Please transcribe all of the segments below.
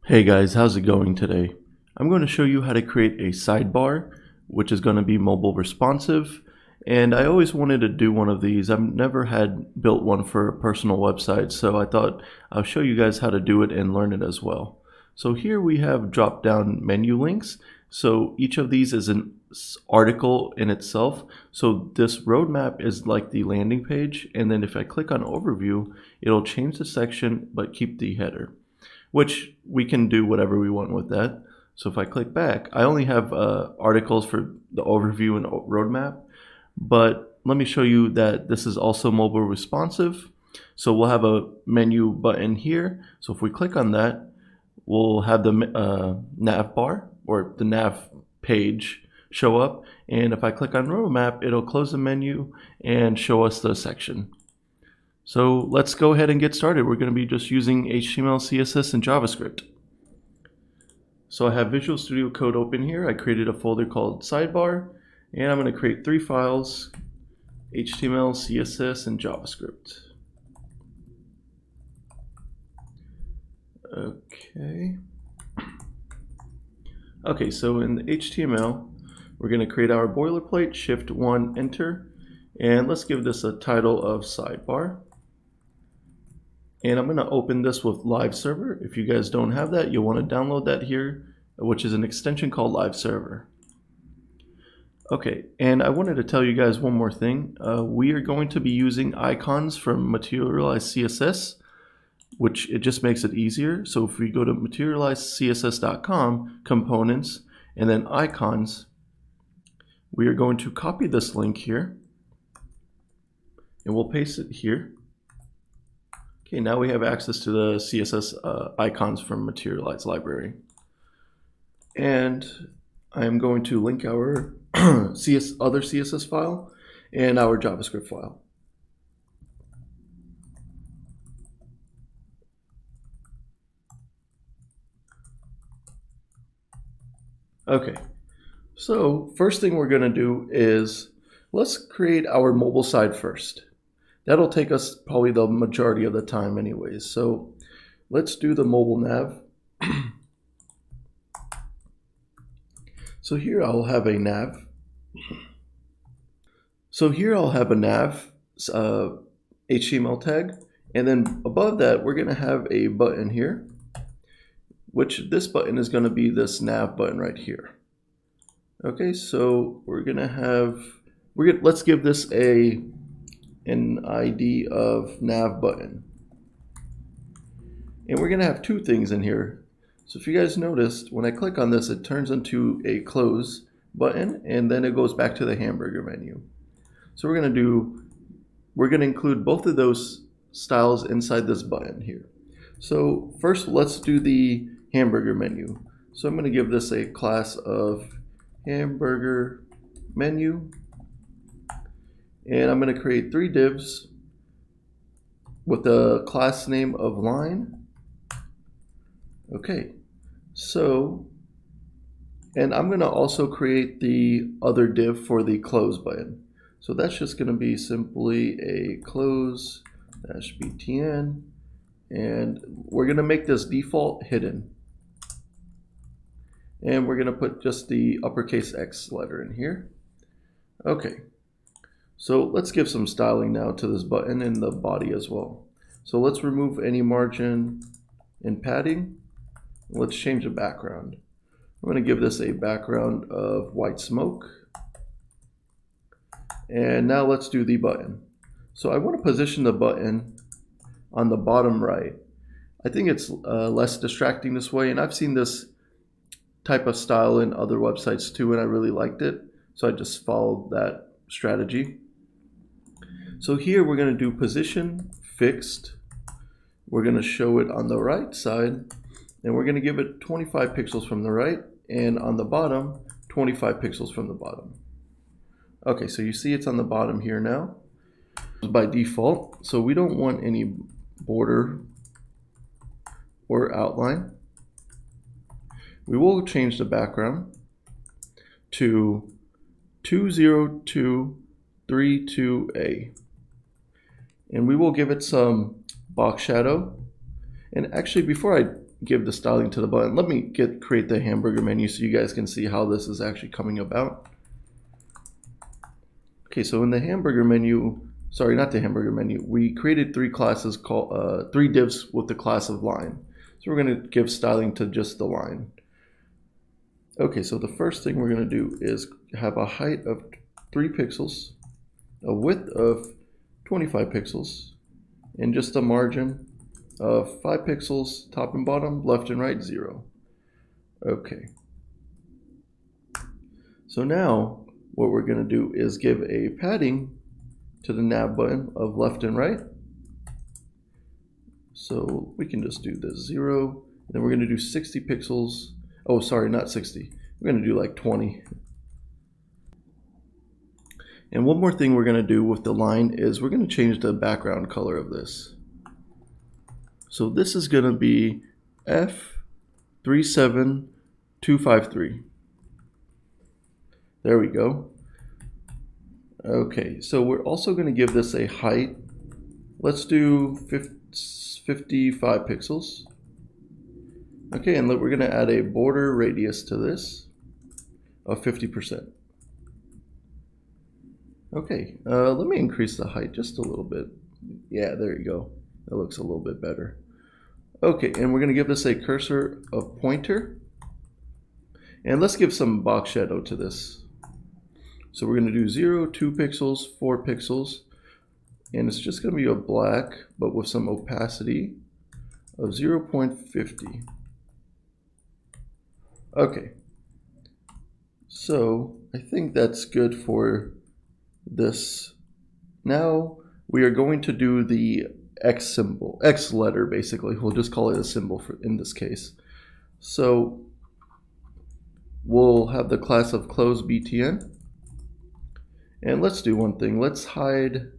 Hey guys, how's it going today? I'm going to show you how to create a sidebar, which is going to be mobile responsive. And I always wanted to do one of these. I've never had built one for a personal website, so I thought I'll show you guys how to do it and learn it as well. So here we have drop-down menu links. So each of these is an article in itself. So this roadmap is like the landing page, and then if I click on overview, it'll change the section but keep the header, which we can do whatever we want with that. So if I click back, I only have articles for the overview and roadmap, but let me show you that this is also mobile responsive. So we'll have a menu button here. So if we click on that, we'll have the nav bar or the nav page show up. And if I click on roadmap, it'll close the menu and show us the section. So let's go ahead and get started. We're going to be just using HTML, CSS, and JavaScript. So I have Visual Studio Code open here. I created a folder called Sidebar, and I'm going to create 3 files, HTML, CSS, and JavaScript. Okay, so in the HTML, we're going to create our boilerplate, Shift 1, Enter, and let's give this a title of Sidebar. And I'm going to open this with Live Server. If you guys don't have that, you'll want to download that here, which is an extension called Live Server. Okay, and I wanted to tell you guys one more thing. We are going to be using icons from Materialize CSS, which it just makes it easier. So if we go to materializecss.com, components, and then icons, we are going to copy this link here, and we'll paste it here. Okay, now we have access to the CSS icons from Materialize library. And I'm going to link our other CSS file and our JavaScript file. Okay, so first thing we're going to do is let's create our mobile side first. That'll take us probably the majority of the time anyways. So let's do the mobile nav. So here I'll have a nav. HTML tag. And then above that, we're going to have a button here, which this button is going to be this nav button right here. Okay, so we're going to have, let's give this an ID of nav button. And we're going to have 2 things in here. So if you guys noticed, when I click on this, it turns into a close button, and then it goes back to the hamburger menu. So we're going to include both of those styles inside this button here. So first, let's do the hamburger menu. So I'm going to give this a class of hamburger menu. And I'm going to create 3 divs with the class name of line. Okay, so, and I'm going to also create the other div for the close button. So that's just going to be simply a close-btn, and we're going to make this default hidden. And we're going to put just the uppercase X letter in here. Okay. So let's give some styling now to this button and the body as well. So let's remove any margin and padding. Let's change the background. I'm going to give this a background of white smoke. And now let's do the button. So I want to position the button on the bottom right. I think it's less distracting this way, and I've seen this type of style in other websites too, and I really liked it. So I just followed that strategy. So here we're going to do position fixed. We're going to show it on the right side, and we're going to give it 25 pixels from the right, and on the bottom 25 pixels from the bottom. Okay, so you see it's on the bottom here now by default. So we don't want any border or outline. We will change the background to 20232A. And we will give it some box shadow. And actually, before I give the styling to the button. Let me create the hamburger menu so you guys can see how this is actually coming about. Okay, so in the hamburger menu, sorry, not the hamburger menu, we created three classes called three divs with the class of line. So we're going to give styling to just the line. Okay, so the first thing we're going to do is have a height of 3 pixels, a width of 25 pixels, and just a margin of 5 pixels, top and bottom, left and right, 0. Okay. So now what we're going to do is give a padding to the nav button of left and right. So we can just do this 0, then we're going to do 60 pixels. Oh, sorry, not 60. We're going to do like 20. And one more thing we're going to do with the line is we're going to change the background color of this. So this is going to be F37253. There we go. Okay, so we're also going to give this a height. Let's do 55 pixels. Okay, and we're going to add a border radius to this of 50%. Okay, let me increase the height just a little bit. Yeah, there you go. That looks a little bit better. Okay, and we're going to give this a cursor of pointer. And let's give some box shadow to this. So we're going to do 0, 2 pixels, 4 pixels. And it's just going to be a black, but with some opacity of 0.50. Okay. So I think that's good for this. Now we are going to do the X symbol, X letter basically. We'll just call it a symbol for in this case. So we'll have the class of CloseBTN. And let's do one thing. Let's hide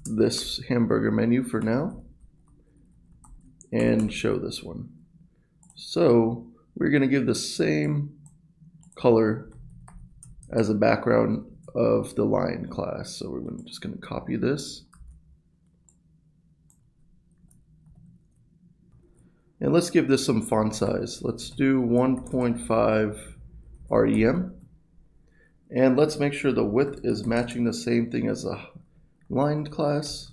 this hamburger menu for now and show this one. So we're going to give the same color as a background of the line class. So we're just going to copy this. And let's give this some font size. Let's do 1.5 REM. And let's make sure the width is matching the same thing as a line class.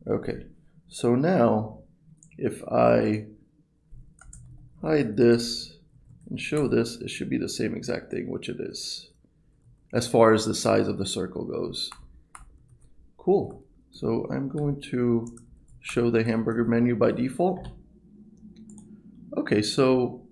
Okay, so now if I hide this and show this, it should be the same exact thing, which it is, as far as the size of the circle goes. Cool. So I'm going to show the hamburger menu by default. Okay, so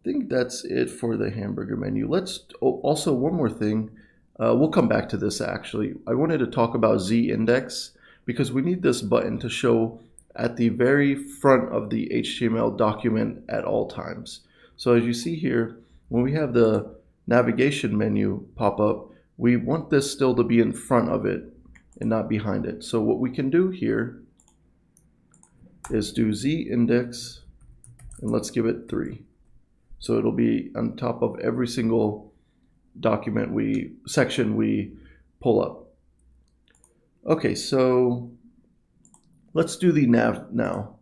I think that's it for the hamburger menu. Let's also one more thing. We'll come back to this actually. I wanted to talk about Z-index because we need this button to show at the very front of the HTML document at all times. So as you see here, when we have the navigation menu pop up, we want this still to be in front of it and not behind it. So what we can do here is do Z-index and let's give it 3. So it'll be on top of every single document section we pull up. Okay, so let's do the nav now.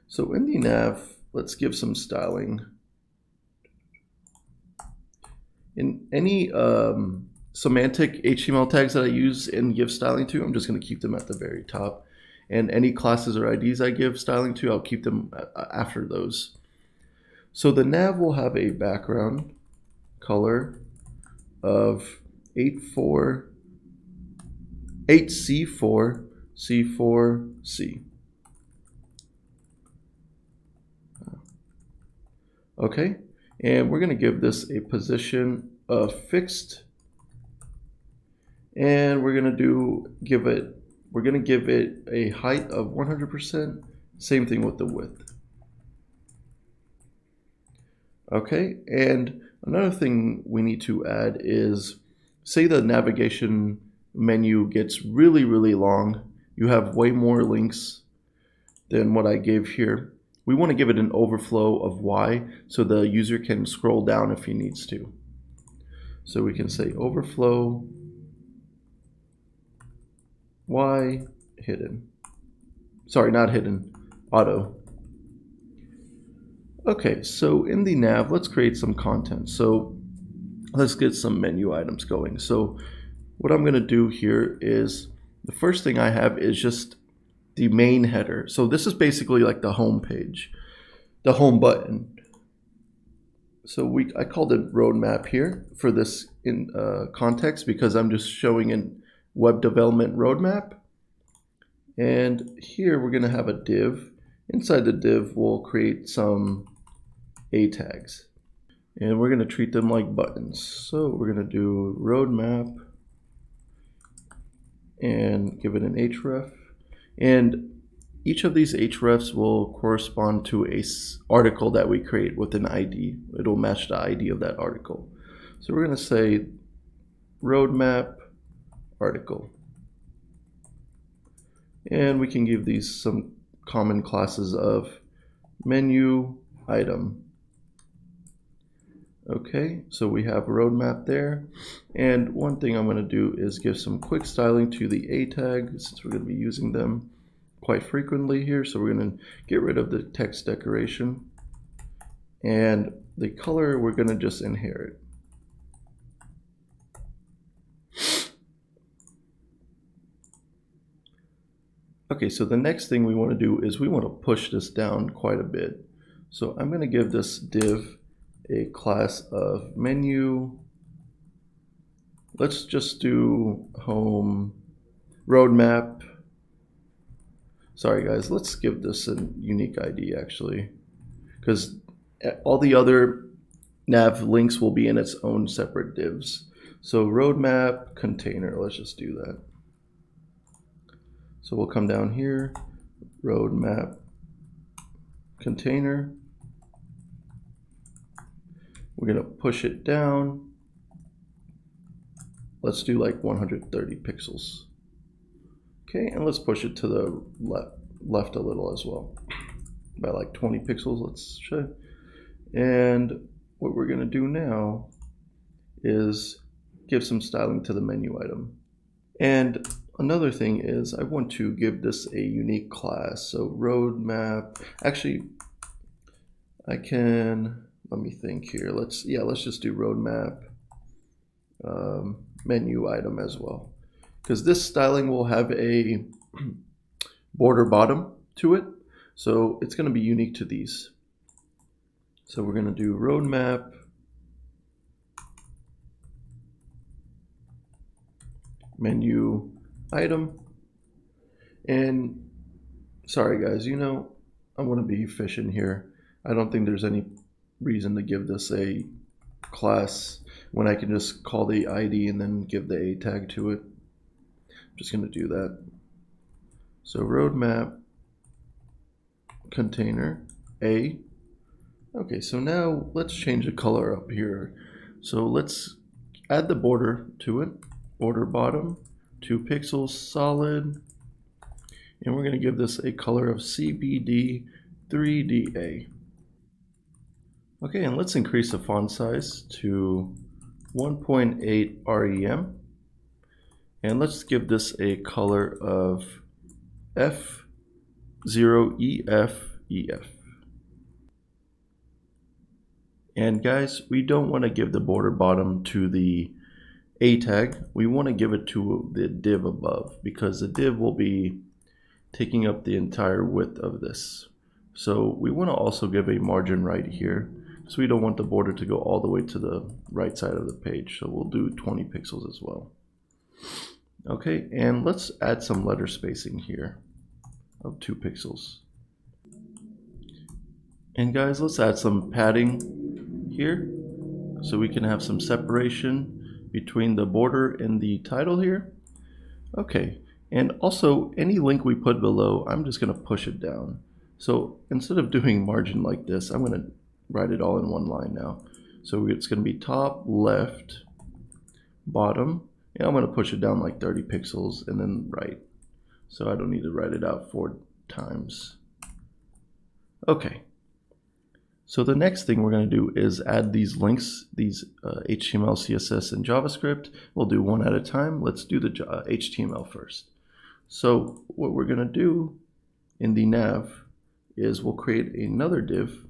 So in the nav, let's give some styling. In any semantic HTML tags that I use and give styling to, I'm just going to keep them at the very top. And any classes or IDs I give styling to, I'll keep them after those. So the nav will have a background color of 8C4C4C. Okay, and we're going to give this a position of fixed, and we're going to give it a height of 100%. Same thing with the width. Okay, and another thing we need to add is, say the navigation menu gets really, really long. You have way more links than what I gave here. We want to give it an overflow of Y so the user can scroll down if he needs to. So we can say overflow Y hidden. Sorry, not hidden, auto. Okay, so in the nav, let's create some content. So let's get some menu items going. So what I'm going to do here is the first thing I have is just the main header. So this is basically like the home page, the home button. So I called it roadmap here for this in context because I'm just showing in web development roadmap. And here we're going to have a div. Inside the div, we'll create some A tags. And we're going to treat them like buttons. So we're going to do roadmap and give it an href. And each of these hrefs will correspond to a article that we create with an ID. It'll match the ID of that article. So we're going to say roadmap article. And we can give these some common classes of menu item. Okay, so we have roadmap there. And one thing I'm going to do is give some quick styling to the A tag since we're going to be using them quite frequently here. So we're going to get rid of the text decoration. And the color we're going to just inherit. Okay, so the next thing we want to do is we want to push this down quite a bit. So I'm going to give this div a class of menu. Let's just do home roadmap. Sorry guys, let's give this a unique ID actually, because all the other nav links will be in its own separate divs. So roadmap container, let's just do that. So we'll come down here, roadmap container. We're going to push it down. Let's do like 130 pixels. Okay, and let's push it to the left a little as well. By like 20 pixels, let's show. And what we're going to do now is give some styling to the menu item. And another thing is I want to give this a unique class. So roadmap, actually I can, let me think here. Let's just do roadmap menu item as well. Because this styling will have a border bottom to it. So it's going to be unique to these. So we're going to do roadmap menu item. And sorry guys, you know, I want to be efficient here. I don't think there's any reason to give this a class when I can just call the ID and then give the A tag to it. I'm just going to do that. So roadmap container A. Okay, so now let's change the color up here. So let's add the border to it. Border bottom, 2 pixels, solid. And we're going to give this a color of CBD 3DA. Okay, and let's increase the font size to 1.8 REM. And let's give this a color of F0EF. And guys, we don't want to give the border bottom to the A tag. We want to give it to the div above because the div will be taking up the entire width of this. So we want to also give a margin right here. So we don't want the border to go all the way to the right side of the page. So we'll do 20 pixels as well. Okay, and let's add some letter spacing here of 2 pixels. And guys, let's add some padding here so we can have some separation between the border and the title here. Okay, and also any link we put below, I'm just going to push it down. So instead of doing margin like this, I'm going to write it all in one line now. So it's going to be top, left, bottom, and I'm going to push it down like 30 pixels and then right. So I don't need to write it out 4 times. Okay. So the next thing we're going to do is add these links, these HTML, CSS, and JavaScript. We'll do one at a time. Let's do the HTML first. So what we're going to do in the nav is we'll create another div,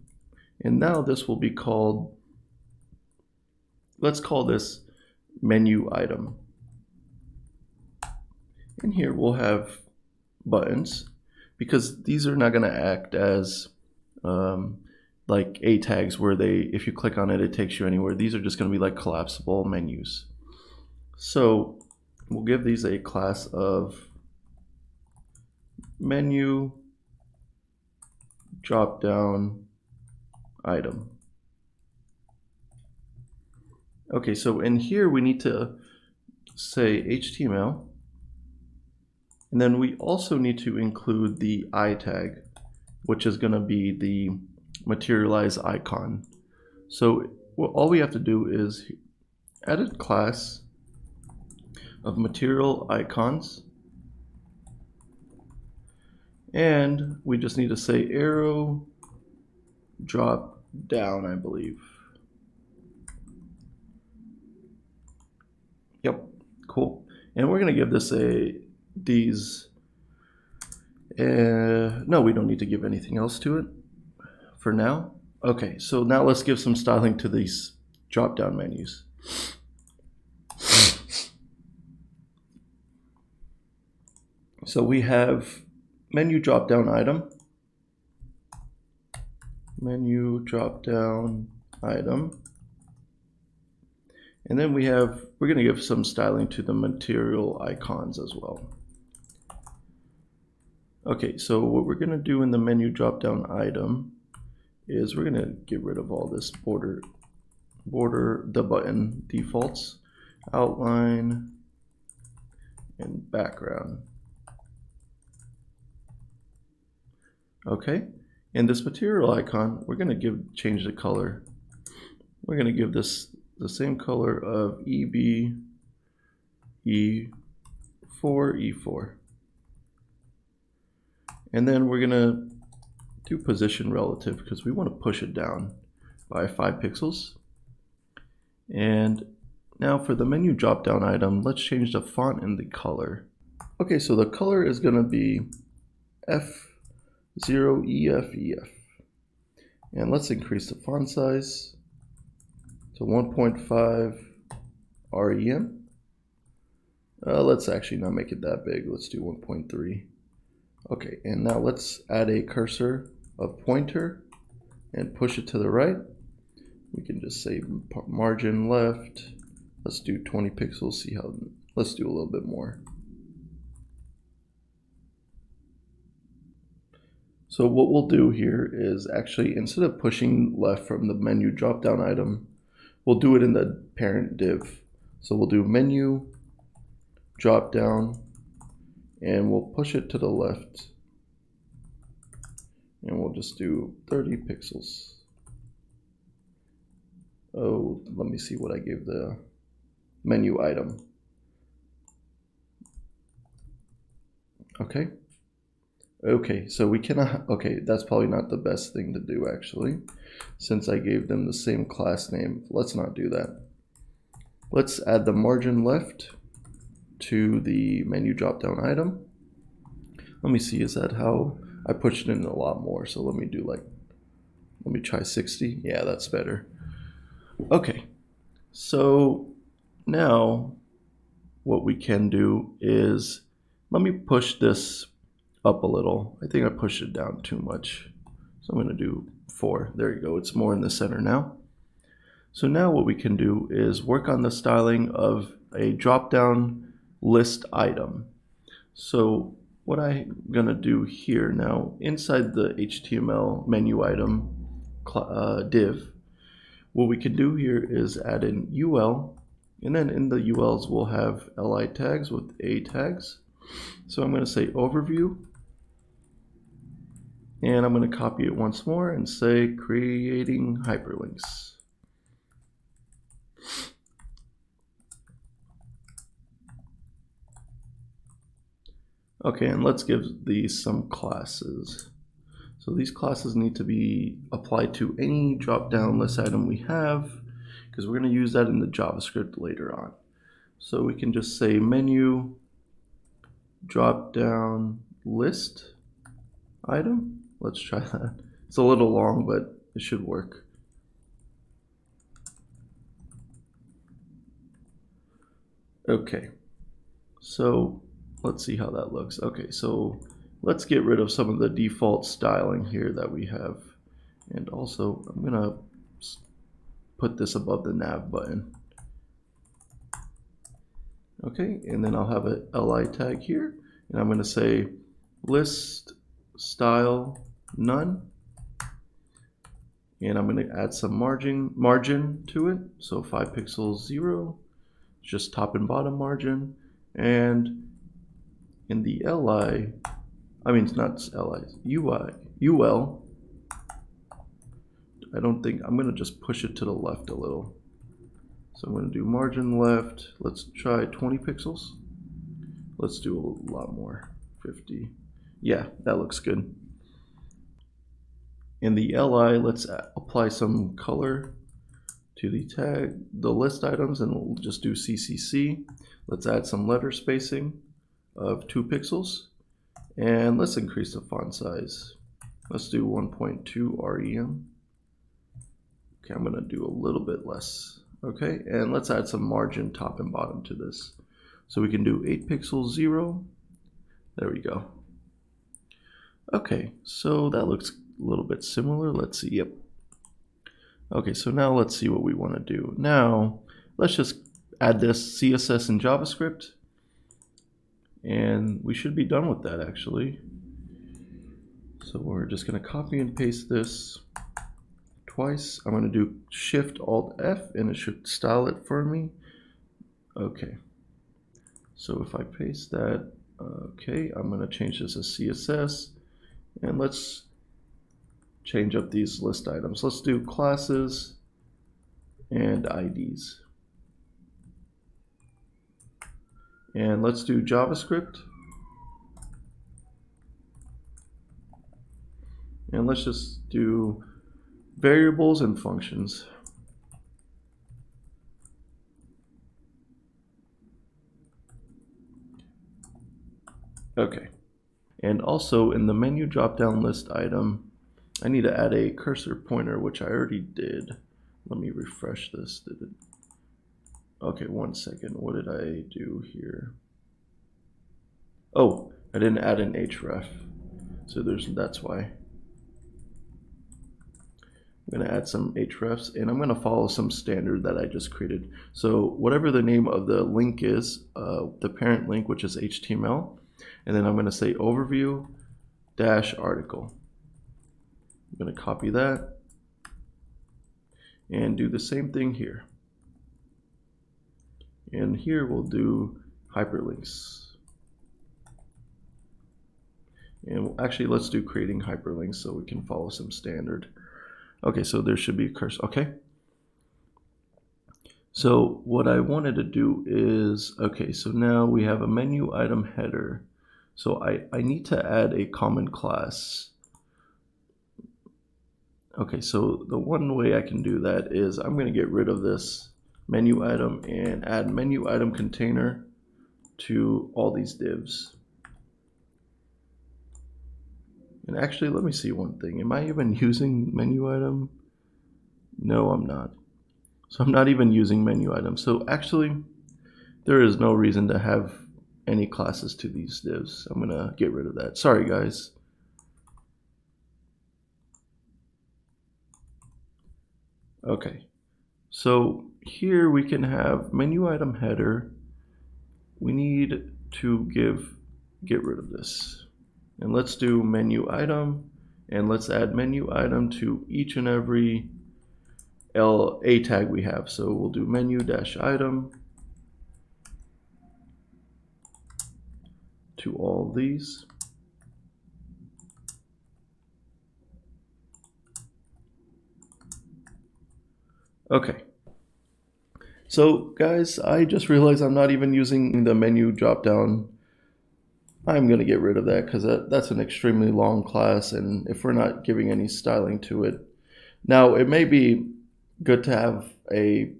And now this will be called, let's call this menu item. And here we'll have buttons, because these are not going to act as like A tags where if you click on it, it takes you anywhere. These are just going to be like collapsible menus. So we'll give these a class of menu drop down item. Okay, so in here we need to say HTML, and then we also need to include the I tag, which is going to be the materialize icon. So all we have to do is add a class of material icons, and we just need to say arrow drop down, I believe. Yep, cool. And we're going to give this no, we don't need to give anything else to it for now. Okay, so now let's give some styling to these drop down menus. So we have menu drop down item, menu drop down item, and then we're going to give some styling to the material icons as well. Okay, so what we're going to do in the menu drop down item is we're going to get rid of all this border the button defaults, outline, and background. Okay, and this material icon, we're going to change the color. We're going to give this the same color of EB E4 E4. And then we're going to do position relative because we want to push it down by 5 pixels. And now for the menu drop down item, let's change the font and the color. Okay, so the color is going to be F0EFEF. And let's increase the font size to 1.5 REM. Let's actually not make it that big. Let's do 1.3. Okay, and now let's add a cursor of pointer and push it to the right. We can just say margin left. Let's do 20 pixels, let's do a little bit more. So what we'll do here is actually, instead of pushing left from the menu drop down item, we'll do it in the parent div. So we'll do menu drop down, and we'll push it to the left, and we'll just do 30 pixels. Oh, let me see what I gave the menu item. Okay. Okay, so we cannot, okay, that's probably not the best thing to do actually, since I gave them the same class name. Let's not do that. Let's add the margin left to the menu drop down item. Let me see, is that how I pushed it in a lot more? So let me try 60. Yeah, that's better. Okay, so now what we can do is, let me push this up a little. I think I pushed it down too much. So I'm going to do 4. There you go. It's more in the center now. So now what we can do is work on the styling of a drop-down list item. So what I'm going to do here now, inside the HTML menu item div, what we can do here is add an UL, and then in the ULs we'll have LI tags with A tags. So I'm going to say overview, and I'm going to copy it once more and say creating hyperlinks. Okay, and let's give these some classes. So these classes need to be applied to any drop-down list item we have, because we're going to use that in the JavaScript later on. So we can just say menu drop-down list item. Let's try that. It's a little long, but it should work. Okay, so let's see how that looks. Okay, so let's get rid of some of the default styling here that we have. And also, I'm gonna put this above the nav button. Okay, and then I'll have a li tag here, and I'm gonna say list style none. And I'm going to add some margin to it. So 5 pixels 0, just top and bottom margin. And in the li, I mean, it's not li, ul, I don't think, I'm going to just push it to the left a little. So I'm going to do margin left. Let's try 20 pixels. Let's do a lot more, 50. Yeah, that looks good. In the li, let's apply some color to the tag, the list items, and we'll just do CCC. Let's add some letter spacing of 2 pixels, and let's increase the font size. Let's do 1.2 rem. Okay, I'm gonna do a little bit less. Okay, and let's add some margin top and bottom to this. So we can do 8 pixels 0. There we go. Okay, so that looks a little bit similar. Let's see. Yep. Okay, so now let's see what we want to do. Now let's just add this CSS and JavaScript, and we should be done with that actually. So we're just going to copy and paste this twice. I'm going to do Shift Alt F, and it should style it for me. Okay, so if I paste that, okay, I'm going to change this as CSS, and let's change up these list items. Let's do classes and IDs. And let's do JavaScript. And let's just do variables and functions. Okay. And also in the menu drop-down list item, I need to add a cursor pointer, which I already did. Let me refresh this. Did it? Okay, 1 second. What did I do here? Oh, I didn't add an href. So that's why. I'm going to add some hrefs, and I'm going to follow some standard that I just created. So whatever the name of the link is, the parent link, which is HTML, and then I'm going to say overview dash article. I'm going to copy that and do the same thing here. And here we'll do hyperlinks. And actually, let's do creating hyperlinks so we can follow some standard. Okay, so there should be a cursor. Okay. So what I wanted to do is, okay, so now we have a menu item header. So I need to add a common class. Okay, so the one way I can do that is I'm going to get rid of this menu item and add menu item container to all these divs. And actually, let me see one thing. Am I even using menu item? No, I'm not. So I'm not even using menu item. So actually, there is no reason to have any classes to these divs. I'm going to get rid of that. Sorry, guys. Okay, so here we can have menu item header. We need to get rid of this. And let's do menu item, and let's add menu item to each and every a tag we have. So we'll do menu dash item to all these. Okay, so guys, I just realized I'm not even using the menu drop-down. I'm going to get rid of that because that's an extremely long class, and if we're not giving any styling to it. Now, it may be good to have a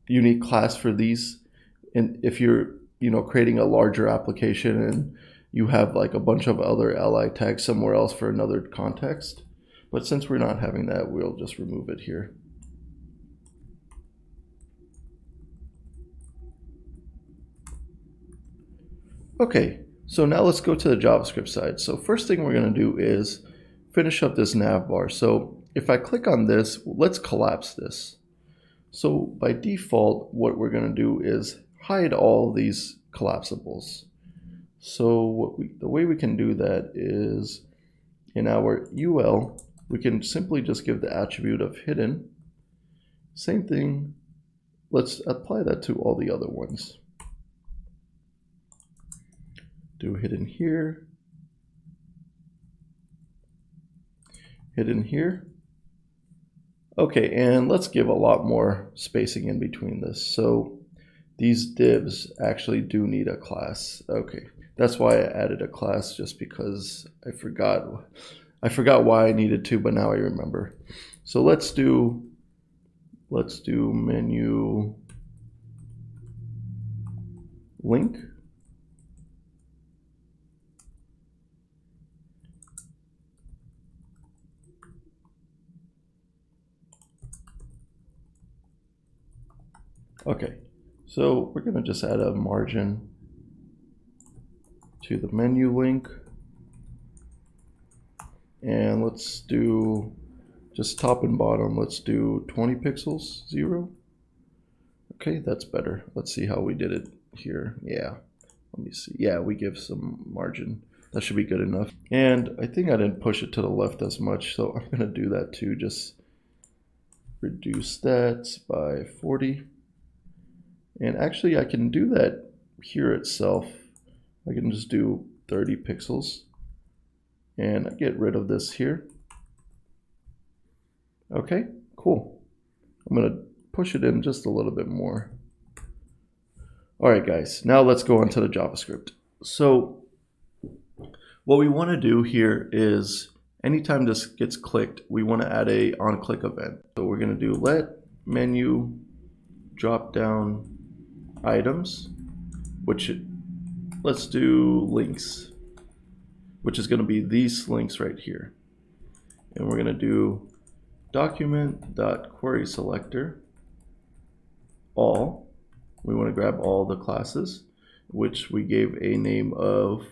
unique class for these, and if you're creating a larger application and you have like a bunch of other li tags somewhere else for another context. But since we're not having that, we'll just remove it here. Okay, so now let's go to the JavaScript side. So first thing we're going to do is finish up this nav bar. So if I click on this, let's collapse this. So by default, what we're going to do is hide all these collapsibles. So the way we can do that is in our UL, we can simply just give the attribute of hidden. Same thing, let's apply that to all the other ones. Do hidden here, hidden here. Okay, and let's give a lot more spacing in between this. So these divs actually do need a class. Okay, that's why I added a class, just because I forgot why I needed to, but now I remember. So let's do menu link. Okay, so we're gonna just add a margin to the menu link. And let's do just top and bottom, let's do 20 pixels, 0. Okay, that's better. Let's see how we did it here. Yeah, let me see. Yeah, we give some margin. That should be good enough. And I think I didn't push it to the left as much, so I'm gonna do that too. Just reduce that by 40. And actually I can do that here itself. I can just do 30 pixels and get rid of this here. Okay, cool. I'm gonna push it in just a little bit more. All right, guys, now let's go on to the JavaScript. So what we wanna do here is anytime this gets clicked, we wanna add a OnClick event. So we're gonna do let menu drop down items, which let's do links, which is going to be these links right here. And we're going to do document.querySelector all. We want to grab all the classes, which we gave a name of,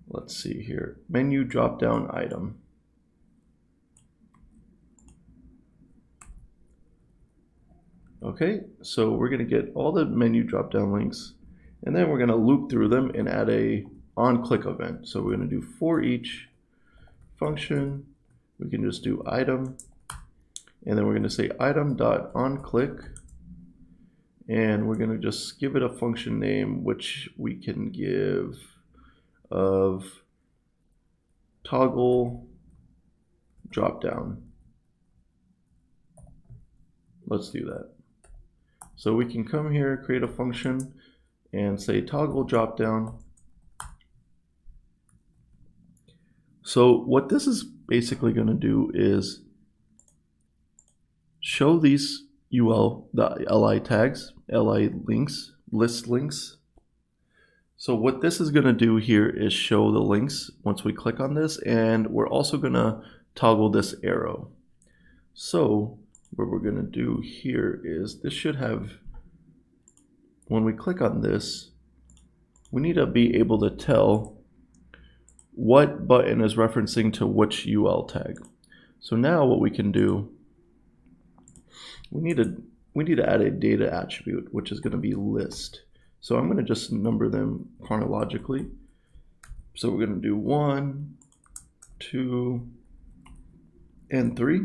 let's see here, menu drop down item. Okay, so we're going to get all the menu drop down links, and then we're going to loop through them and add a OnClick event. So we're going to do for each function, we can just do item, and then we're going to say item.onClick, and we're going to just give it a function name, which we can give of toggle dropdown. Let's do that. So we can come here, create a function, and say toggle dropdown. So what this is basically going to do is show these UL, the li tags, li links, list links. So what this is going to do here is show the links once we click on this, and we're also going to toggle this arrow. So what we're going to do here is this should have, when we click on this, we need to be able to tell what button is referencing to which UL tag. So now what we can do, we need to add a data attribute, which is going to be list. So I'm going to just number them chronologically. So we're going to do 1, 2, and 3.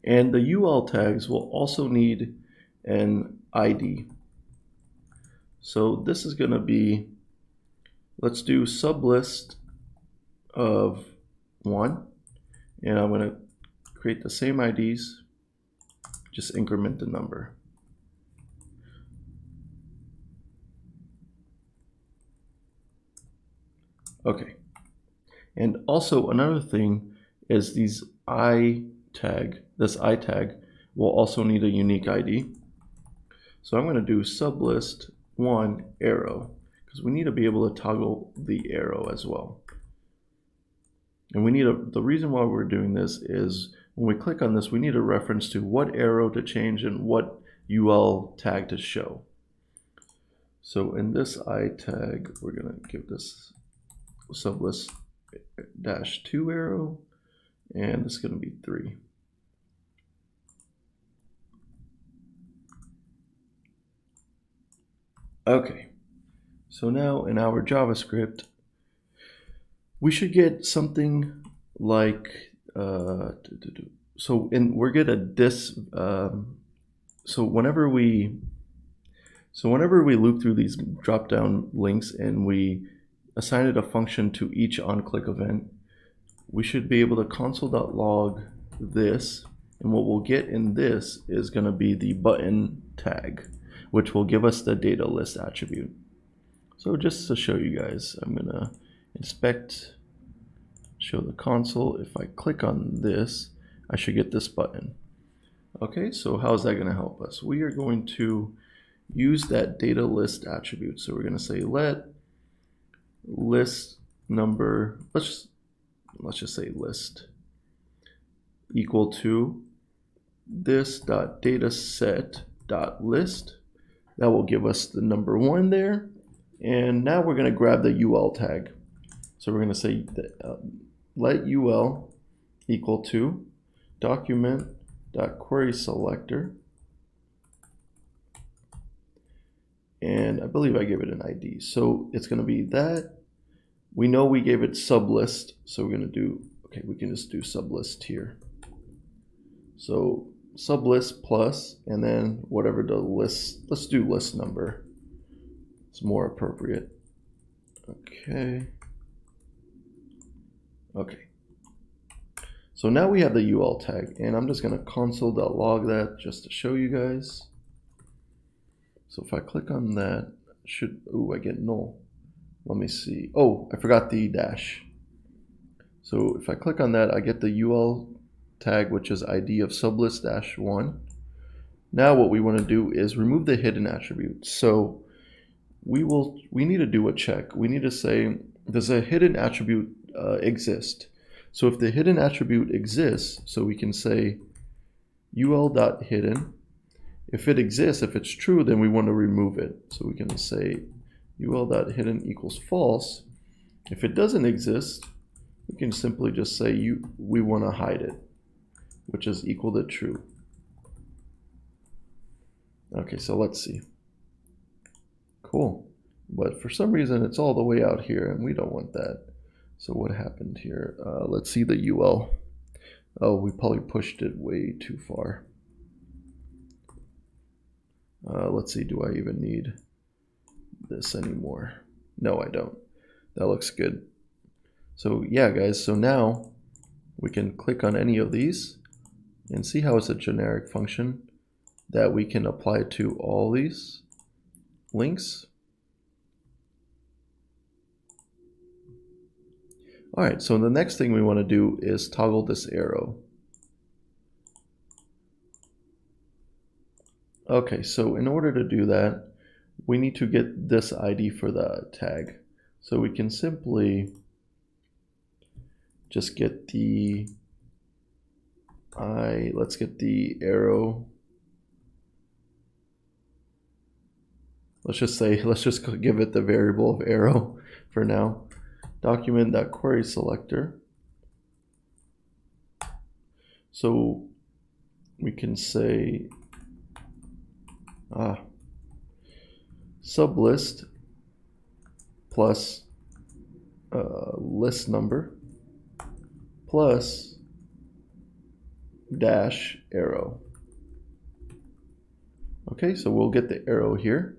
And the UL tags will also need an ID. So this is going to be, let's do sublist of 1, and I'm going to create the same IDs, just increment the number. Okay, and also another thing is these this I tag will also need a unique ID. So I'm going to do sublist 1 arrow, because we need to be able to toggle the arrow as well. And we need the reason why we're doing this is when we click on this, we need a reference to what arrow to change and what UL tag to show. So in this I tag, we're going to give this sublist -2 arrow, and this is going to be 3. Okay, so now in our JavaScript, we should get something like, we're good at this, so whenever we loop through these drop-down links and we assign it a function to each OnClick event, we should be able to console.log this, and what we'll get in this is going to be the button tag, which will give us the data list attribute. So just to show you guys, I'm going to inspect, show the console. If I click on this, I should get this button. Okay, so how's that going to help us? We are going to use that data list attribute. So we're going to say let list number, let's just say list, equal to this.dataset.list. That will give us the number 1 there. And now we're going to grab the UL tag. So we're going to say that, let UL equal to document.querySelector. And I believe I gave it an ID. So it's going to be that. We know we gave it sublist. So we're going to do, okay, we can just do sublist here. So sublist plus, and then whatever the list, let's do list number. It's more appropriate. Okay. Okay. So now we have the UL tag, and I'm just going to console.log that just to show you guys. So if I click on that, I get null. Let me see. Oh, I forgot the dash. So if I click on that, I get the UL tag, which is ID of sublist -1. Now what we want to do is remove the hidden attribute. So we need to do a check. We need to say, does a hidden attribute exist? So if the hidden attribute exists, so we can say ul.hidden. If it exists, if it's true, then we want to remove it. So we can say ul.hidden equals false. If it doesn't exist, we can simply just say we want to hide it, which is equal to true. Okay, so let's see. Cool. But for some reason, it's all the way out here, and we don't want that. So what happened here? Let's see the UL. Oh, we probably pushed it way too far. Let's see, do I even need this anymore? No, I don't. That looks good. So yeah, guys, so now we can click on any of these and see how it's a generic function that we can apply to all these links. All right, so the next thing we want to do is toggle this arrow. Okay, so in order to do that, we need to get this ID for the tag. So we can simply just get the let's get the arrow. Let's just give it the variable of arrow for now. Document.querySelector. So we can say sublist plus list number plus dash arrow. Okay, so we'll get the arrow here.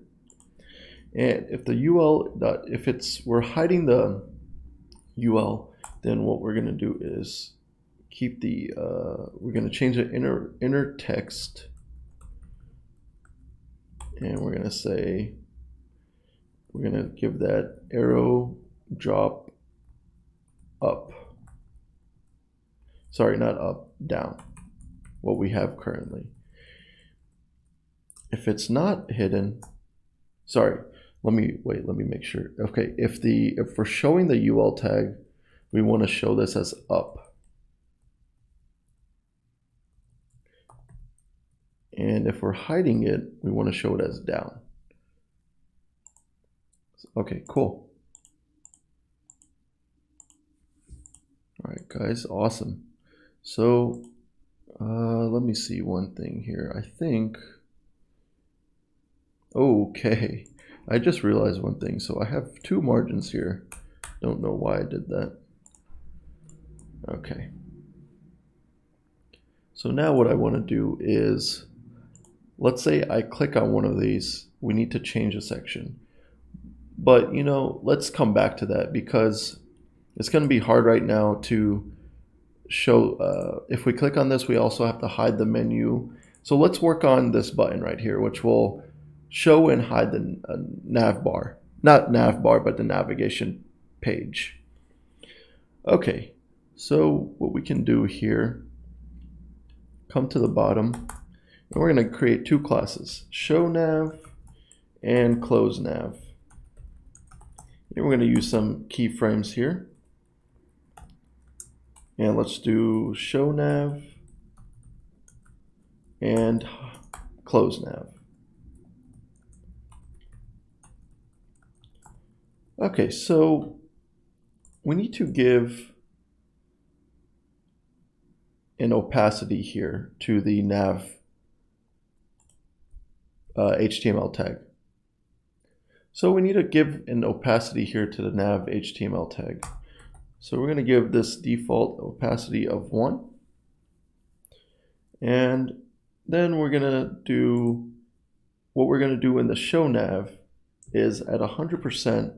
And if the we're hiding the UL, then what we're going to do is keep the, we're going to change the inner text, and we're going to say, we're going to give that arrow drop up. Sorry, not up, down, what we have currently. If it's not hidden, sorry, let me make sure. Okay, if we're showing the UL tag, we want to show this as up. And if we're hiding it, we want to show it as down. Okay, cool. All right, guys, awesome. So let me see one thing here. I think, okay, I just realized one thing. So I have two margins here. Don't know why I did that. Okay. So now what I want to do is, let's say I click on one of these, we need to change a section. But, you know, let's come back to that because it's going to be hard right now to show, if we click on this, we also have to hide the menu. So let's work on this button right here, which will show and hide the nav bar. Not nav bar, but the navigation page. Okay, so what we can do here, come to the bottom, and we're going to create two classes, ShowNav and CloseNav. And we're going to use some keyframes here. And let's do ShowNav and CloseNav. Okay, so we need to give an opacity here to the nav HTML tag. So we need to give an opacity here to the nav HTML tag. So we're going to give this default opacity of 1. And then we're going to do, what we're going to do in the ShowNav is at 100%,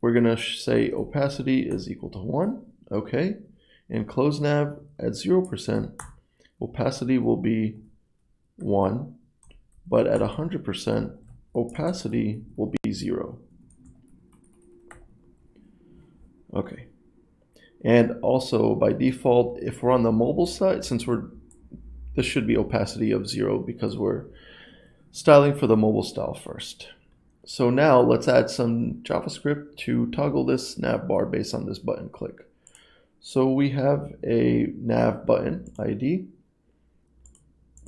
we're going to say opacity is equal to 1. Okay. And CloseNav at 0%, opacity will be 1. But at 100%, opacity will be 0. Okay. And also by default, if we're on the mobile side, since this should be opacity of 0 because we're styling for the mobile style first. So now let's add some JavaScript to toggle this nav bar based on this button click. So we have a nav button ID.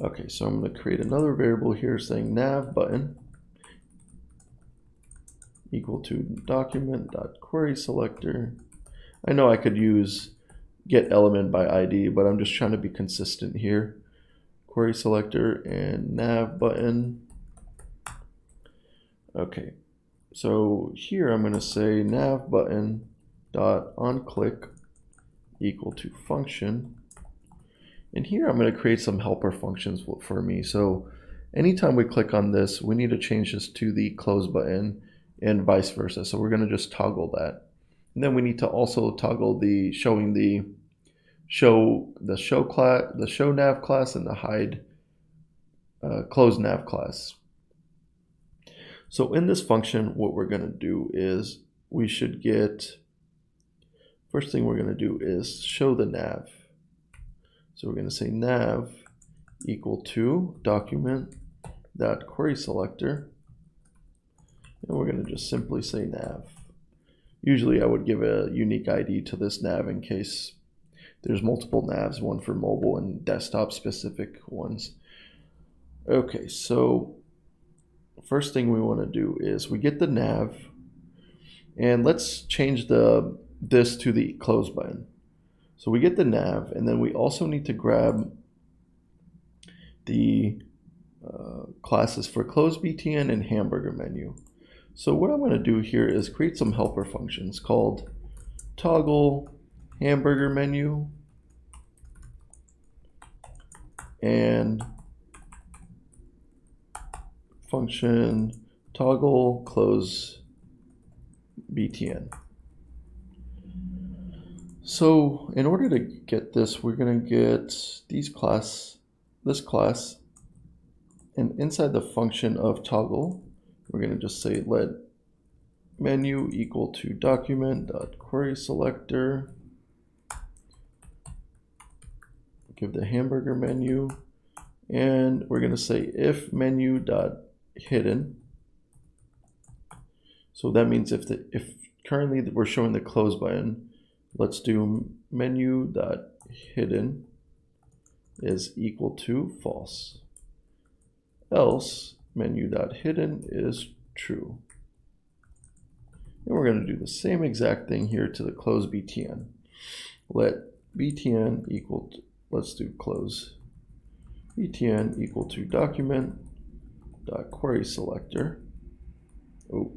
Okay, so I'm going to create another variable here saying nav button equal to document.querySelector. I know I could use get element by ID, but I'm just trying to be consistent here. Query selector and nav button. Okay, so here I'm going to say nav button dot onClick equal to function. And here I'm going to create some helper functions for me. So anytime we click on this, we need to change this to the close button and vice versa. So we're going to just toggle that. And then we need to also toggle the showing the ShowNav class and the hide CloseNav class. So in this function, what we're going to do is we should get, first thing we're going to do is show the nav. So we're going to say nav equal to document.querySelector. And we're going to just simply say nav. Usually I would give a unique ID to this nav in case there's multiple navs, one for mobile and desktop specific ones. Okay, so first thing we want to do is we get the nav, and let's change this to the close button. So we get the nav, and then we also need to grab the classes for close BTN and hamburger menu. So what I'm going to do here is create some helper functions called toggle hamburger menu and function toggle close BTN. So in order to get this, we're going to get this class, and inside the function of toggle, we're going to just say let menu equal to document.querySelector, give the hamburger menu, and we're going to say if menu.hidden, So that means if currently we're showing the close button, let's do menu.hidden is equal to false. Else menu.hidden is true. And we're going to do the same exact thing here to the close btn. Let btn equal to, let's do close btn equal to document.query selector. Oh.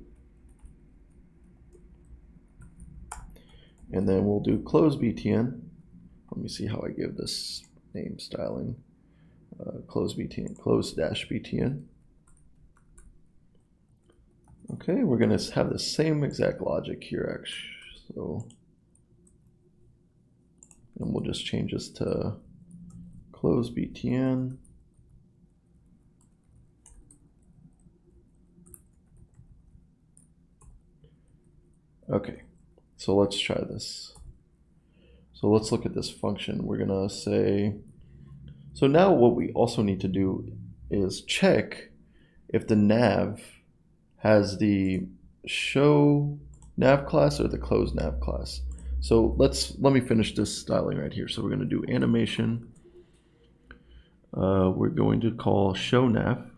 And then we'll do close btn. Let me see how I give this name styling. Close btn, close dash btn. Okay, we're going to have the same exact logic here, actually. So, and we'll just change this to close btn. Okay, so let's try this. So let's look at this function. We're going to say, so now what we also need to do is check if the nav has the ShowNap class or the CloseNap class. So let me finish this styling right here. So we're going to do animation. We're going to call ShowNap.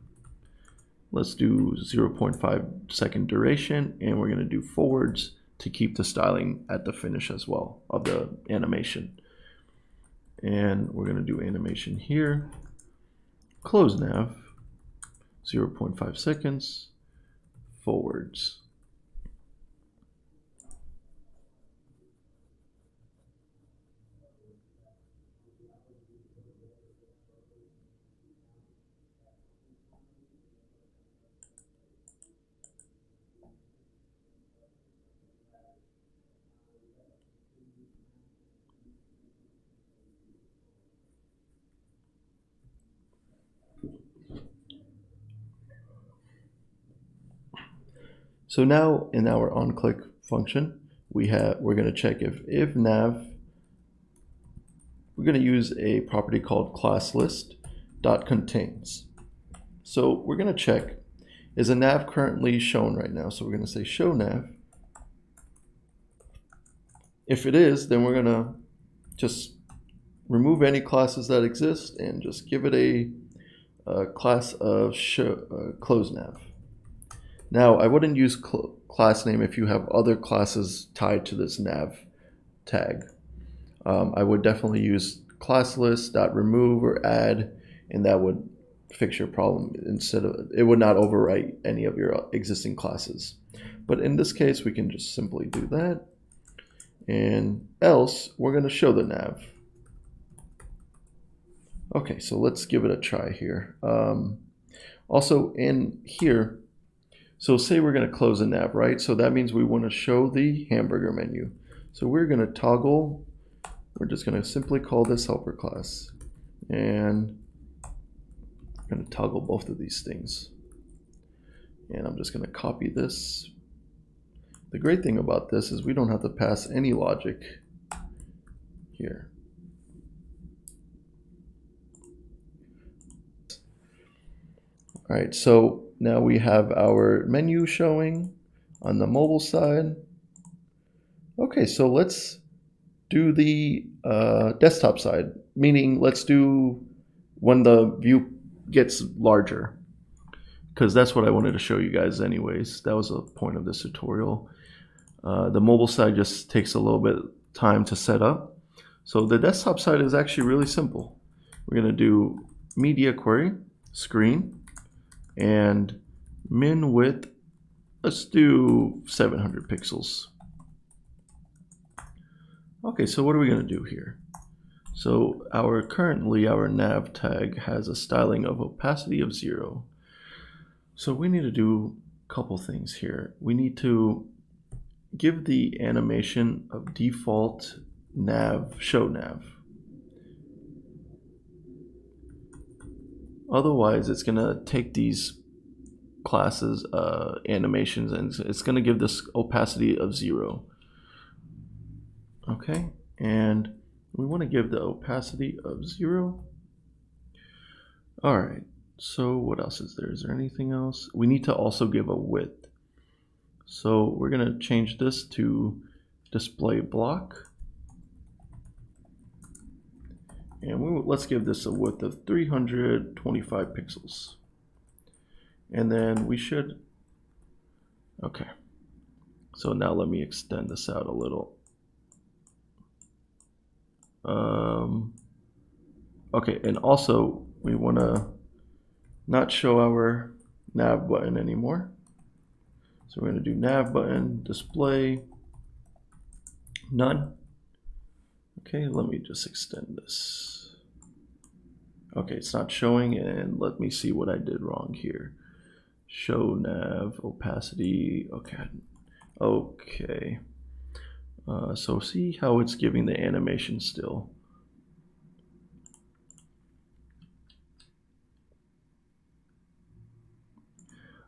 Let's do 0.5 second duration, and we're going to do forwards to keep the styling at the finish as well of the animation. And we're going to do animation here. CloseNav, 0.5 seconds. Forwards. So now in our OnClick function, we're going to check if nav, we're going to use a property called ClassList.contains. So we're going to check, is a nav currently shown right now? So we're going to say ShowNav. If it is, then we're going to just remove any classes that exist and just give it a class of CloseNav. Now, I wouldn't use class name if you have other classes tied to this nav tag. I would definitely use ClassList.remove or add, and that would fix your problem. Instead of, it would not overwrite any of your existing classes. But in this case, we can just simply do that. And else, we're going to show the nav. Okay, so let's give it a try here. Also in here, so say we're going to close a nav, right? So that means we want to show the hamburger menu. So we're going to toggle, we're just going to simply call this helper class. And I'm going to toggle both of these things. And I'm just going to copy this. The great thing about this is we don't have to pass any logic here. All right, so now we have our menu showing on the mobile side. Okay, so let's do the desktop side, meaning let's do when the view gets larger, because that's what I wanted to show you guys anyways. That was the point of this tutorial. The mobile side just takes a little bit of time to set up. So the desktop side is actually really simple. We're going to do media query, screen, and min width, let's do 700 pixels. Okay, so what are we going to do here? So currently our nav tag has a styling of opacity of 0. So we need to do a couple things here. We need to give the animation of default nav, ShowNav. Otherwise, it's going to take these classes, animations, and it's going to give this opacity of 0. Okay, and we want to give the opacity of 0. All right, so what else is there? Is there anything else? We need to also give a width. So we're going to change this to display block. And let's give this a width of 325 pixels. And then we should, okay. So now let me extend this out a little. Okay, and also we want to not show our nav button anymore. So we're going to do nav button, display, none. Okay, let me just extend this. Okay, it's not showing, and let me see what I did wrong here. ShowNap, opacity, okay. Okay. So see how it's giving the animation still.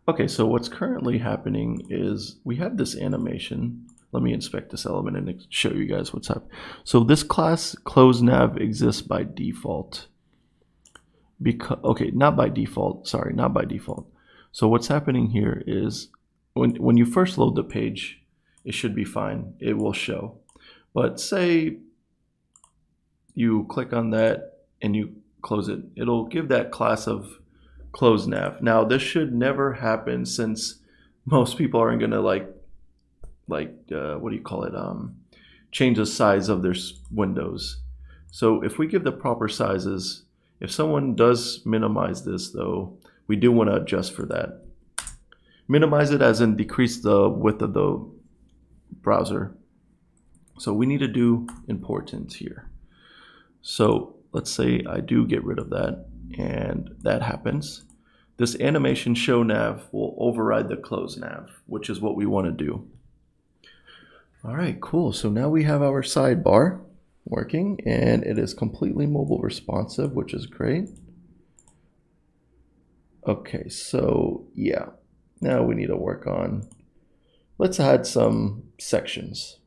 Okay, so what's currently happening is we have this animation. Let me inspect this element and show you guys what's happening. So this class CloseNap exists by default. Okay, not by default, sorry, not by default. So what's happening here is when you first load the page, it should be fine, it will show. But say you click on that and you close it, it'll give that class of CloseNap. Now this should never happen, since most people aren't gonna like what do you call it, change the size of their windows. So if we give the proper sizes, if someone does minimize this though, we do want to adjust for that. Minimize it as in decrease the width of the browser. So we need to do important here. So let's say I do get rid of that, and that happens. This animation ShowNap will override the CloseNap, which is what we want to do. All right, cool. So now we have our sidebar working, and it is completely mobile responsive, which is great. Okay, so yeah, now we need to work on, let's add some sections.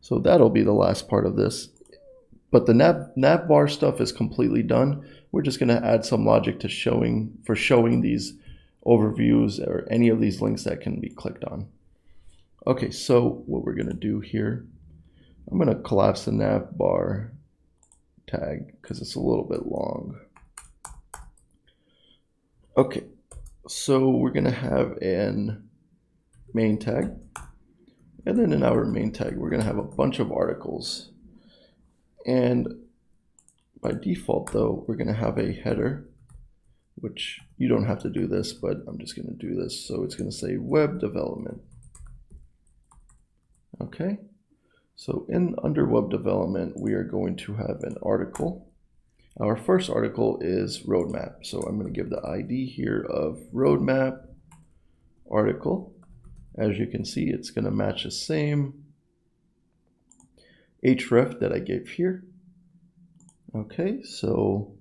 So that'll be the last part of this. But the nav bar stuff is completely done. We're just going to add some logic to showing these overviews or any of these links that can be clicked on. Okay, so what we're going to do here, I'm going to collapse the nav bar tag because it's a little bit long. Okay, so we're going to have an main tag, and then in our main tag we're going to have a bunch of articles. And by default though, we're going to have a header, which you don't have to do this, but I'm just going to do this. So it's going to say web development. Okay, so under web development, we are going to have an article. Our first article is roadmap. So I'm going to give the ID here of roadmap article. As you can see, it's going to match the same href that I gave here. Okay, so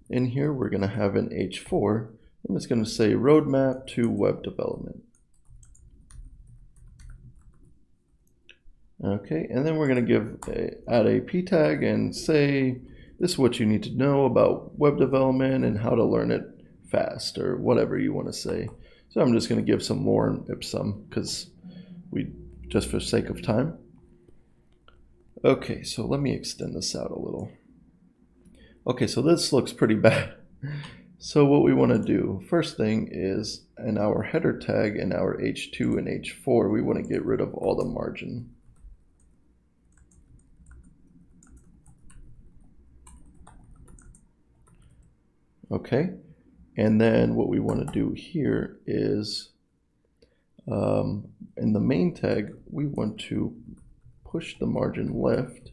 in here we're going to have an h4, and it's going to say roadmap to web development. Okay, and then we're going to add a p tag and say this is what you need to know about web development and how to learn it fast, or whatever you want to say. So I'm just going to give some lorem ipsum because just for sake of time. Okay, so let me extend this out a little. Okay, so this looks pretty bad. So what we want to do, first thing is in our header tag in our h2 and h4, we want to get rid of all the margin. Okay, and then what we want to do here is in the main tag, we want to push the margin left.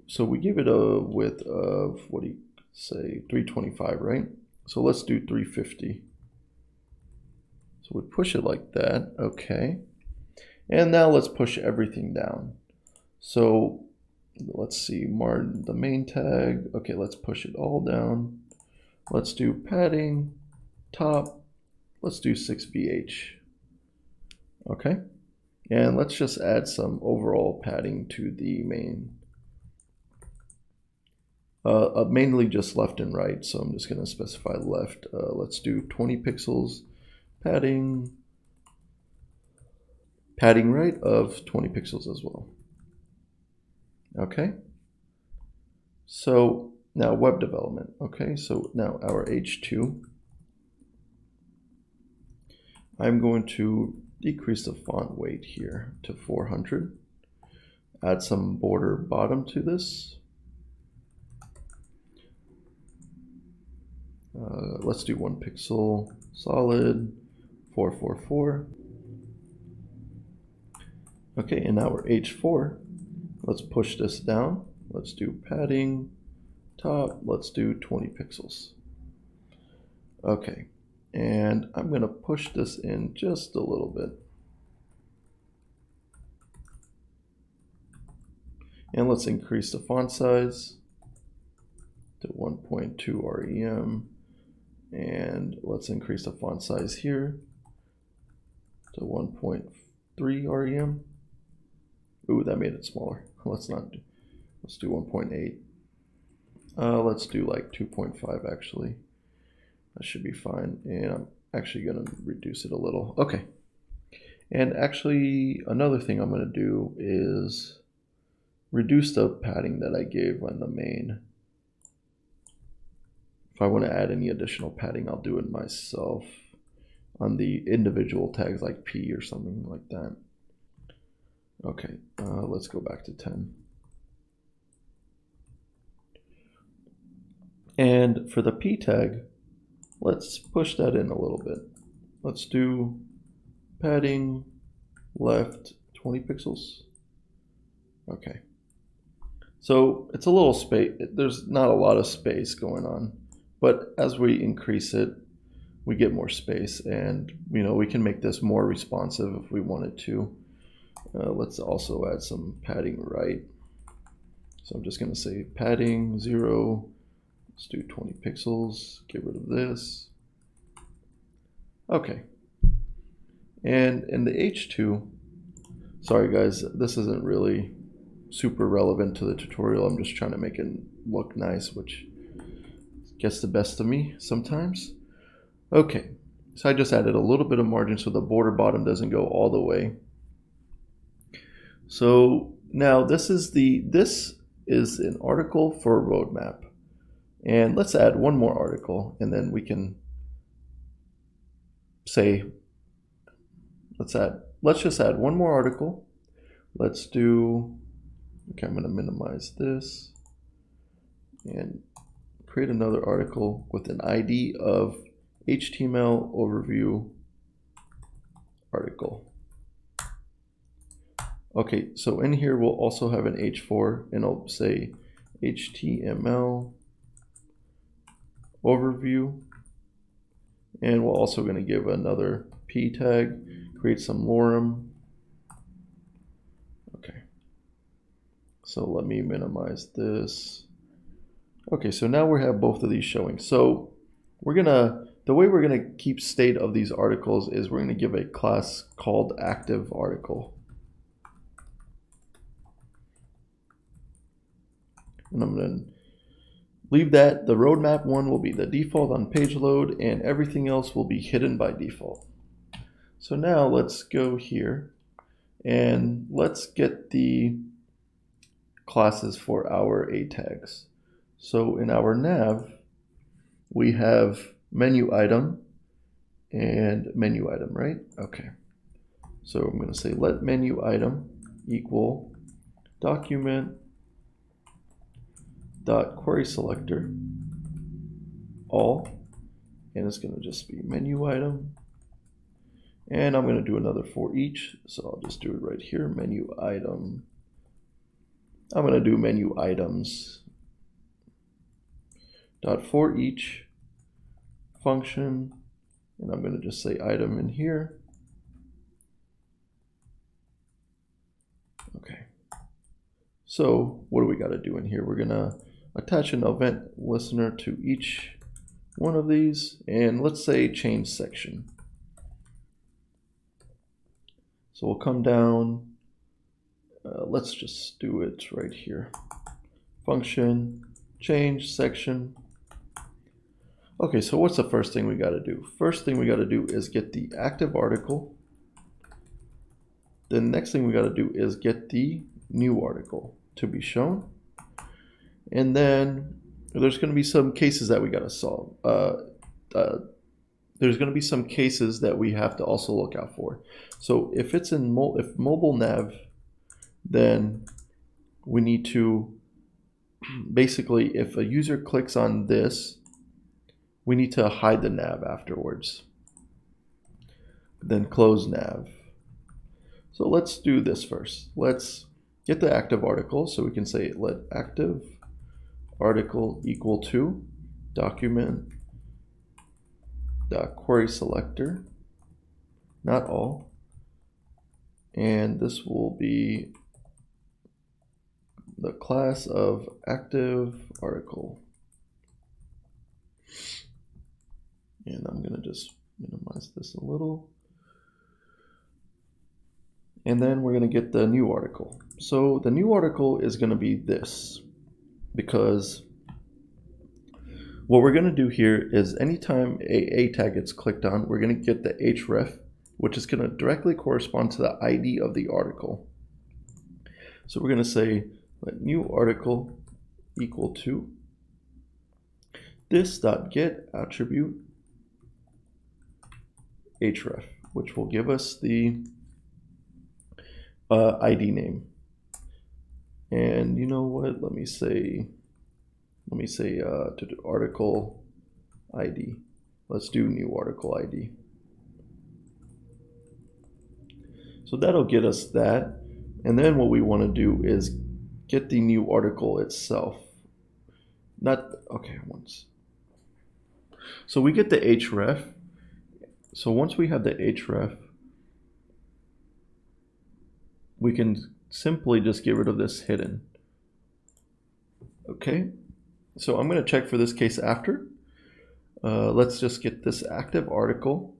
So we give it a width of, what do you say, 325, right? So let's do 350. So we push it like that, okay. And now let's push everything down. So let's see, the main tag, okay, let's push it all down. Let's do padding, top, let's do 6bh. Okay, and let's just add some overall padding to the main. Mainly just left and right, so I'm just going to specify left. Let's do 20 pixels padding. padding right of 20 pixels as well. Okay. So now web development. Okay, so now our H2. I'm going to decrease the font weight here to 400. Add some border bottom to this. Let's do 1 pixel solid 444. Okay, and now we're H4. Let's push this down. Let's do padding top. Let's do 20 pixels. Okay, and I'm going to push this in just a little bit. And let's increase the font size to 1.2 rem. And let's increase the font size here to 1.3 rem. Ooh, that made it smaller. Let's do 1.8. Let's do like 2.5 actually. That should be fine. And I'm actually going to reduce it a little. Okay. And actually, another thing I'm going to do is reduce the padding that I gave on the main. If I want to add any additional padding, I'll do it myself on the individual tags like P or something like that. Okay, let's go back to 10. And for the P tag, let's push that in a little bit. Let's do padding left 20 pixels. Okay. So it's a little space, there's not a lot of space going on, but as we increase it, we get more space, and we can make this more responsive if we wanted to. Let's also add some padding right. So I'm just going to say padding 0. Let's do 20 pixels. Get rid of this. Okay. And in the H2, sorry guys, this isn't really super relevant to the tutorial. I'm just trying to make it look nice, which gets the best of me sometimes. Okay, so I just added a little bit of margin so the border bottom doesn't go all the way. So now this is an article for a roadmap. And let's add one more article, and then we can say, let's just add one more article. Let's do, okay, I'm going to minimize this and create another article with an ID of HTML overview article. Okay, so in here we'll also have an H4, and I'll say HTML overview, and we're also going to give another P tag, create some lorem. Okay, so let me minimize this. Okay, so now we have both of these showing. So the way we're gonna keep state of these articles is we're gonna give a class called active article. And I'm gonna leave that. The roadmap one will be the default on page load, and everything else will be hidden by default. So now let's go here and let's get the classes for our A tags. So in our nav, we have menu item and menu item, right? Okay. So I'm going to say let menu item equal document dot query selector all, and it's going to just be menu item. And I'm going to do another for each, so I'll just do it right here, menu item. I'm going to do menu items dot for each function, and I'm going to just say item in here. Okay, so what do we got to do in here? We're going to attach an event listener to each one of these, and let's say change section. So we'll come down, let's just do it right here. Function, change section. Okay, so what's the first thing we got to do? First thing we got to do is get the active article. the next thing we got to do is get the new article to be shown. And then there's going to be some cases that we got to solve. There's going to be some cases that we have to also look out for. So if it's in if mobile nav, then we need to basically, if a user clicks on this, we need to hide the nav afterwards. Then close nav. So let's do this first. Let's get the active article. So we can say let active article equal to document query selector, not all, and this will be the class of active article. And I'm going to just minimize this a little. And then we're going to get the new article. So the new article is going to be this, because what we're going to do here is anytime a tag gets clicked on, we're going to get the href, which is going to directly correspond to the ID of the article. So we're going to say let new article equal to this.get attribute href, which will give us the ID name. And you know what? Let me say to do article ID. Let's do new article ID. So that'll get us that. And then what we want to do is get the new article itself. So we get the href. So once we have the href, we can simply just get rid of this hidden. Okay. So I'm going to check for this case after. Let's just get this active article.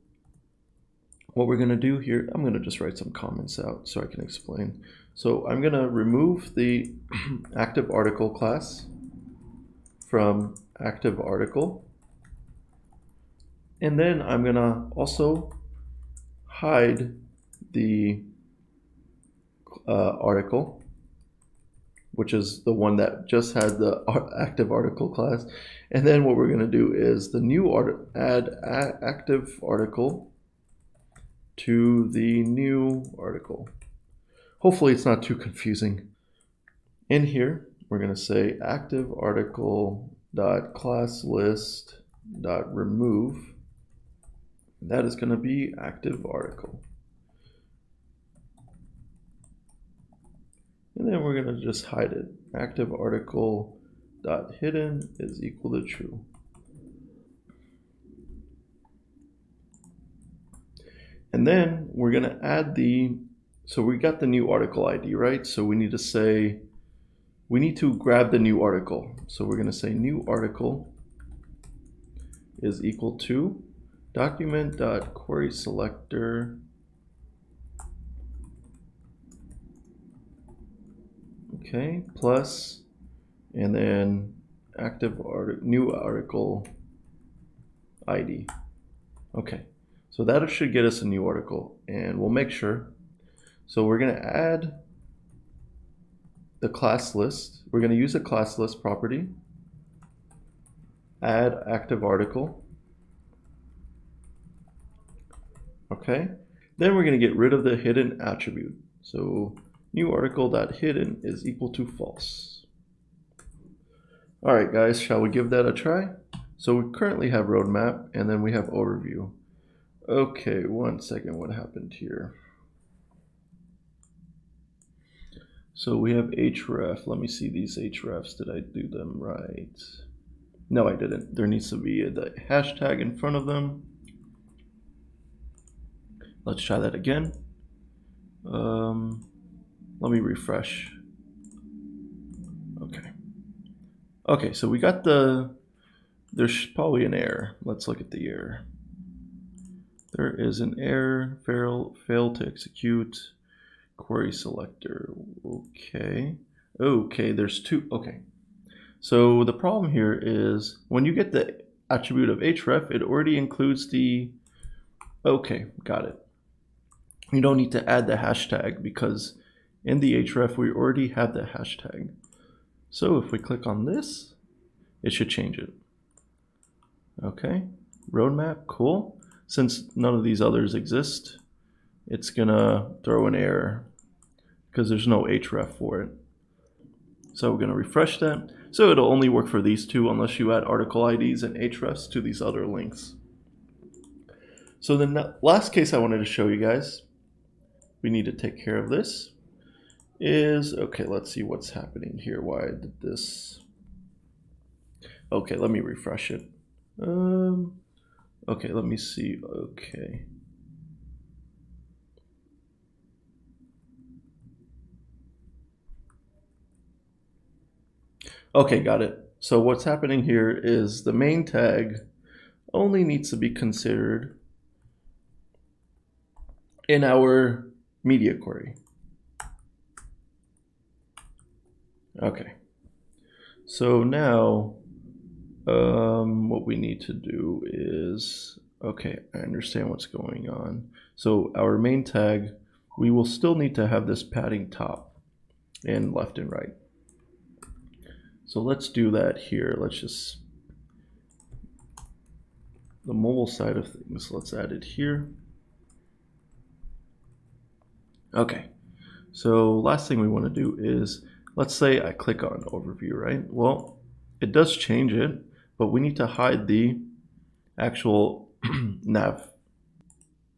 What we're going to do here, I'm going to just write some comments out so I can explain. So I'm going to remove the active article class from active article. And then I'm going to also hide the article, which is the one that just had the active article class. And then what we're going to do is the new add active article to the new article. Hopefully it's not too confusing. In here, we're going to say active article dot class list dot remove. That is going to be active article. And then we're going to just hide it. Active article dot hidden is equal to true. And then we're going to add so we got the new article ID, right? So we need to grab the new article. So we're going to say new article is equal to document dot query selector plus, and then new article ID. Okay, so that should get us a new article, and we'll make sure. So we're going to add the class list. We're going to use a class list property, add active article. Okay, then we're going to get rid of the hidden attribute. So new article.hidden is equal to false. All right, guys, shall we give that a try? So we currently have roadmap, and then we have overview. Okay, one second, what happened here? So we have href. Let me see these hrefs. Did I do them right? No, I didn't. There needs to be the hashtag in front of them. Let's try that again. Let me refresh. Okay, so we got there's probably an error. Let's look at the error. There is an error, fail to execute query selector. Okay, there's two. Okay, so the problem here is when you get the attribute of href, it already includes the, okay, got it. You don't need to add the hashtag because in the href we already have the hashtag. So if we click on this, it should change it. Okay, roadmap, cool. Since none of these others exist, it's gonna throw an error because there's no href for it. So we're gonna refresh that. So it'll only work for these two unless you add article IDs and hrefs to these other links. So the last case I wanted to show you guys, we need to take care of this, is, okay, let's see what's happening here. Why I did this? Okay, let me refresh it. Okay, let me see. Okay. Okay, got it. So what's happening here is the main tag only needs to be considered in our media query. Okay. So now what we need to do is, okay, I understand what's going on. So our main tag, we will still need to have this padding top and left and right. So let's do that here. Let's just, the mobile side of things, let's add it here. Okay, so last thing we want to do is, let's say I click on overview, right? Well, it does change it, but we need to hide the actual nav.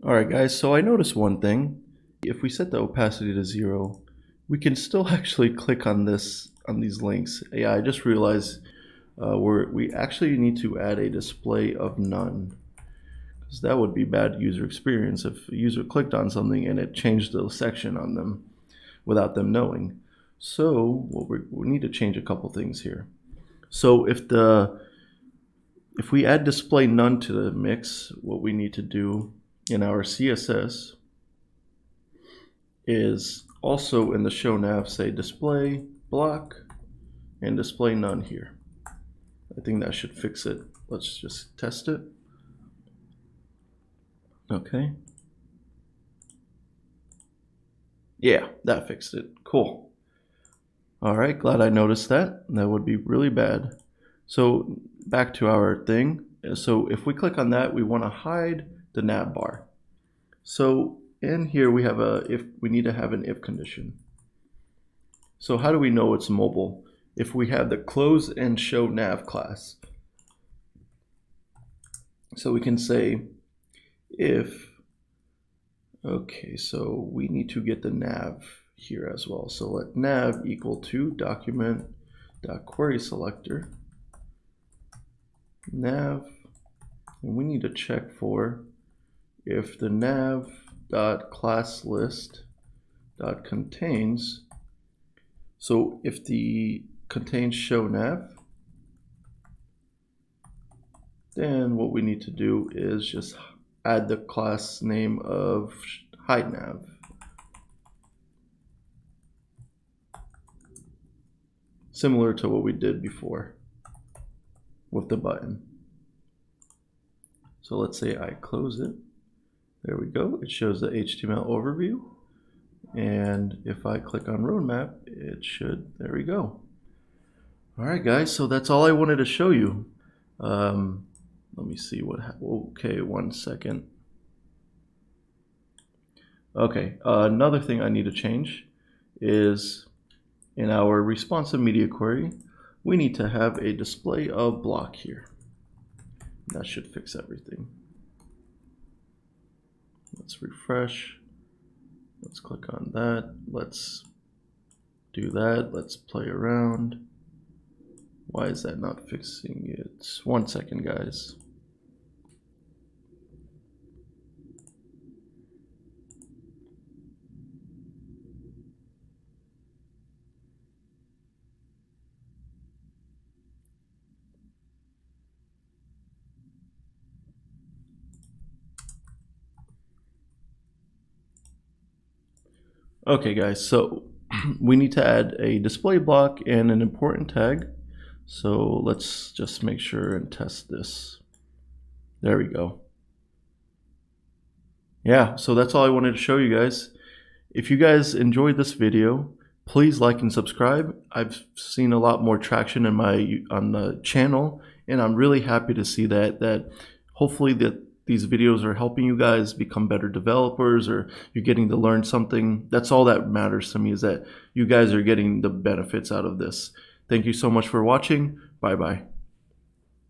All right, guys, so I noticed one thing. If we set the opacity to 0, we can still actually click on this, on these links. Yeah, I just realized we actually need to add a display of none, because that would be bad user experience if a user clicked on something and it changed the section on them without them knowing. So we need to change a couple things here. So if we add display none to the mix, what we need to do in our CSS is also in the ShowNap say display block and display none here. I think that should fix it. Let's just test it. Okay. Yeah, that fixed it. Cool. All right, glad I noticed that. That would be really bad. So back to our thing. So if we click on that, we want to hide the nav bar. So in here we have we need to have an if condition. So how do we know it's mobile? If we have the close and show nav class. So we can say if, okay, so we need to get the nav here as well. So let nav equal to document.querySelector nav, and we need to check for if the nav.classList.contains. So if the contains ShowNap, then what we need to do is just add the class name of hideNav. Similar to what we did before with the button. So let's say I close it. There we go. It shows the HTML overview. And if I click on roadmap, it should, there we go. All right, guys, so that's all I wanted to show you. Let me see what, okay, 1 second. Okay, another thing I need to change is in our responsive media query, we need to have a display of block here. That should fix everything. Let's refresh. Let's click on that. Let's do that. Let's play around. Why is that not fixing it? 1 second, guys. Okay, guys, so we need to add a display block and an important tag. So let's just make sure and test this. There we go. Yeah, so that's all I wanted to show you guys. If you guys enjoyed this video, please like and subscribe. I've seen a lot more traction in on the channel, and I'm really happy to see that hopefully these videos are helping you guys become better developers, or you're getting to learn something. That's all that matters to me, is that you guys are getting the benefits out of this. Thank you so much for watching. Bye bye.